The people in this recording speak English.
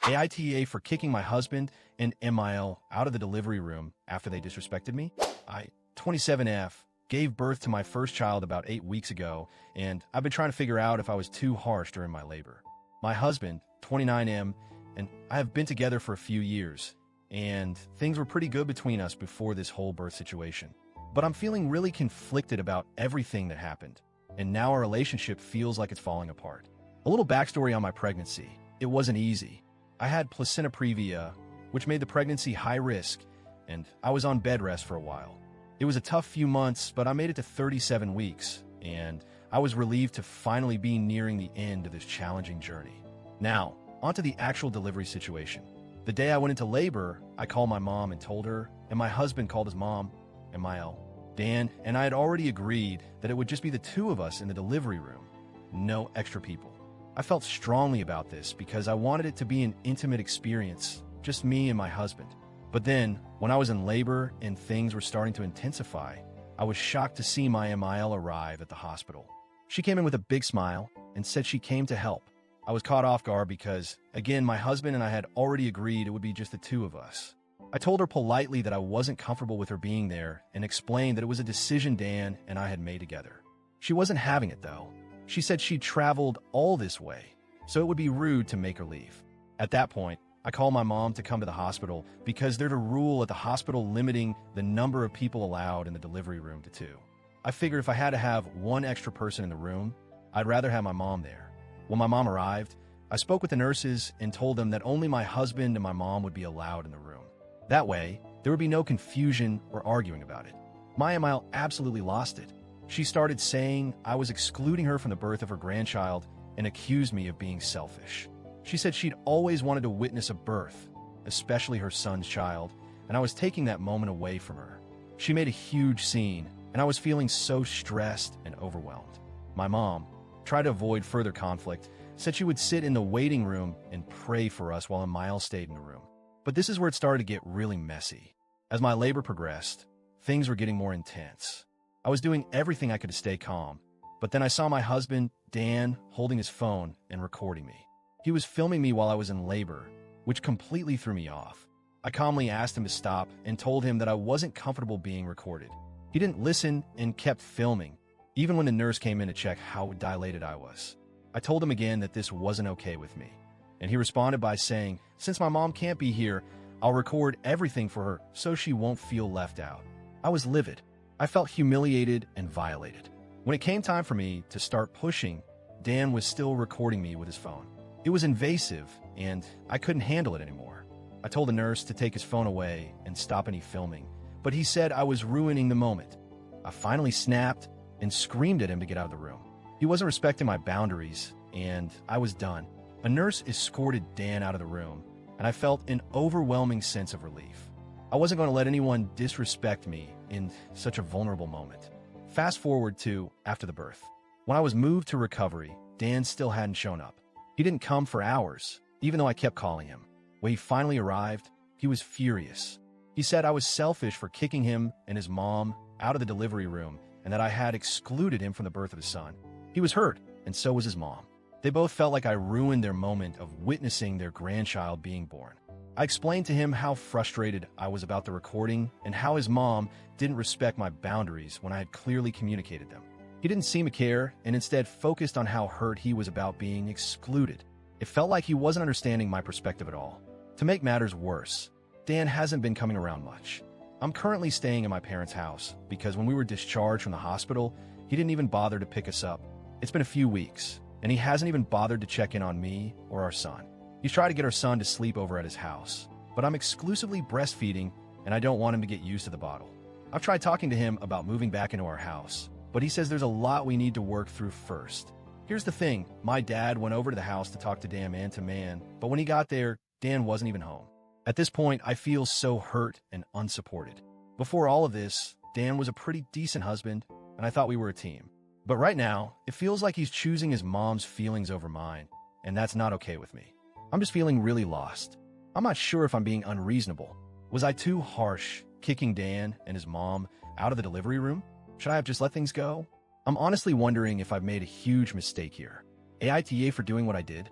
AITA for kicking my husband and MIL out of the delivery room after they disrespected me. I, 27F, gave birth to my first child about 8 weeks ago, and I've been trying to figure out if I was too harsh during my labor. My husband, 29M, and I have been together for a few years, and things were pretty good between us before this whole birth situation. But I'm feeling really conflicted about everything that happened, and now our relationship feels like it's falling apart. A little backstory on my pregnancy. It wasn't easy. I had placenta previa, which made the pregnancy high risk, and I was on bed rest for a while. It was a tough few months, but I made it to 37 weeks, and I was relieved to finally be nearing the end of this challenging journey. Now, onto the actual delivery situation. The day I went into labor, I called my mom and told her, and my husband called his mom, MIL, Dan, and I had already agreed that it would just be the two of us in the delivery room, no extra people. I felt strongly about this because I wanted it to be an intimate experience, just me and my husband. But then, when I was in labor and things were starting to intensify, I was shocked to see my MIL arrive at the hospital. She came in with a big smile and said she came to help. I was caught off guard because, again, my husband and I had already agreed it would be just the two of us. I told her politely that I wasn't comfortable with her being there and explained that it was a decision Dan and I had made together. She wasn't having it, though. She said she'd traveled all this way, so it would be rude to make her leave. At that point, I called my mom to come to the hospital because there's a rule at the hospital limiting the number of people allowed in the delivery room to 2. I figured if I had to have one extra person in the room, I'd rather have my mom there. When my mom arrived, I spoke with the nurses and told them that only my husband and my mom would be allowed in the room. That way, there would be no confusion or arguing about it. My MIL absolutely lost it. She started saying I was excluding her from the birth of her grandchild and accused me of being selfish. She said she'd always wanted to witness a birth, especially her son's child, and I was taking that moment away from her. She made a huge scene, and I was feeling so stressed and overwhelmed. My mom, tried to avoid further conflict, said she would sit in the waiting room and pray for us while MIL stayed in the room. But this is where it started to get really messy. As my labor progressed, things were getting more intense. I was doing everything I could to stay calm, but then I saw my husband, Dan, holding his phone and recording me. He was filming me while I was in labor, which completely threw me off. I calmly asked him to stop and told him that I wasn't comfortable being recorded. He didn't listen and kept filming, even when the nurse came in to check how dilated I was. I told him again that this wasn't okay with me, and he responded by saying, "Since my mom can't be here, I'll record everything for her so she won't feel left out." I was livid. I felt humiliated and violated. When it came time for me to start pushing, Dan was still recording me with his phone. It was invasive, and I couldn't handle it anymore. I told the nurse to take his phone away and stop any filming, but he said I was ruining the moment. I finally snapped and screamed at him to get out of the room. He wasn't respecting my boundaries, and I was done. A nurse escorted Dan out of the room, and I felt an overwhelming sense of relief. I wasn't going to let anyone disrespect me in such a vulnerable moment. Fast forward to after the birth. When I was moved to recovery, Dan still hadn't shown up. He didn't come for hours, even though I kept calling him. When he finally arrived, he was furious. He said I was selfish for kicking him and his mom out of the delivery room and that I had excluded him from the birth of his son. He was hurt, and so was his mom. They both felt like I ruined their moment of witnessing their grandchild being born. I explained to him how frustrated I was about the recording and how his mom didn't respect my boundaries when I had clearly communicated them. He didn't seem to care and instead focused on how hurt he was about being excluded. It felt like he wasn't understanding my perspective at all. To make matters worse, Dan hasn't been coming around much. I'm currently staying in my parents' house because when we were discharged from the hospital, he didn't even bother to pick us up. It's been a few weeks, and he hasn't even bothered to check in on me or our son. He's tried to get our son to sleep over at his house, but I'm exclusively breastfeeding and I don't want him to get used to the bottle. I've tried talking to him about moving back into our house, but he says there's a lot we need to work through first. Here's the thing, my dad went over to the house to talk to Dan man to man, but when he got there, Dan wasn't even home. At this point, I feel so hurt and unsupported. Before all of this, Dan was a pretty decent husband, and I thought we were a team. But right now, it feels like he's choosing his mom's feelings over mine, and that's not okay with me. I'm just feeling really lost. I'm not sure if I'm being unreasonable. Was I too harsh, kicking Dan and his mom out of the delivery room? Should I have just let things go? I'm honestly wondering if I've made a huge mistake here. AITA for doing what I did.